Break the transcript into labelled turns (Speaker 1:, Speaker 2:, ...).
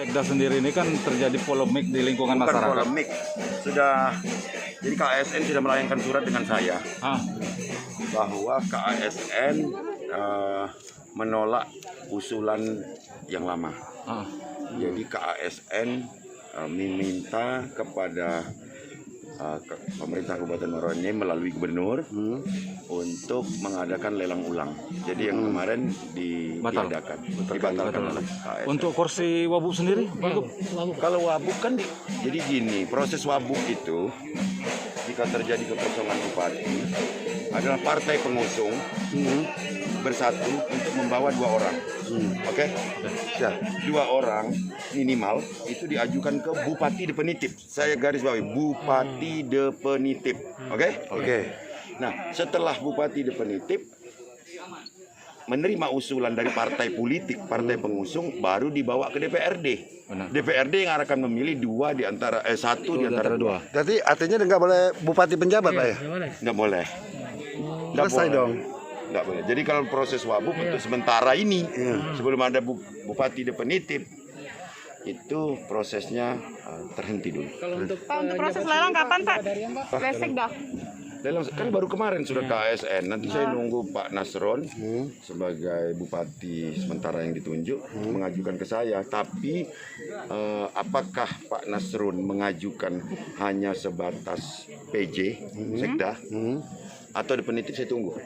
Speaker 1: Sekda sendiri ini kan terjadi polemik di lingkungan
Speaker 2: Bukan
Speaker 1: masyarakat.
Speaker 2: polemik, sudah jadi KASN sudah melayangkan surat dengan saya bahwa KASN menolak usulan yang lama. Jadi KASN meminta kepada pemerintah Kabupaten Muaro Enim melalui gubernur untuk mengadakan lelang ulang. Jadi yang kemarin dibatalkan oleh KASN.
Speaker 1: Untuk kursi Wabub sendiri,
Speaker 2: Kalau Wabub kan jadi gini, proses Wabub itu jika terjadi kekosongan bupati adalah partai pengusung bersatu untuk membawa 2 orang. Oke? Ya, 2 orang minimal itu diajukan ke Bupati Definitif. Saya garis bawahi Bupati Definitif. Oke? Oke. Nah, setelah Bupati Definitif menerima usulan dari partai politik, partai pengusung, baru dibawa ke DPRD. DPRD yang akan memilih 1 di antara 2.
Speaker 3: Jadi artinya nggak boleh bupati penjabat lah ya?
Speaker 2: Nggak boleh.
Speaker 3: Selesai dong.
Speaker 2: Nggak boleh. Jadi kalau proses Wabub untuk sementara ini, sebelum ada Bupati Definitif, itu prosesnya terhenti dulu.
Speaker 4: Pak, untuk proses lelang kapan Pak? Sekda.
Speaker 2: Lelang kan baru kemarin sudah KASN. Nanti saya nunggu Pak Nasron sebagai Bupati sementara yang ditunjuk mengajukan ke saya. Tapi apakah Pak Nasron mengajukan hanya sebatas PJ, Sekda, atau definitif, saya tunggu.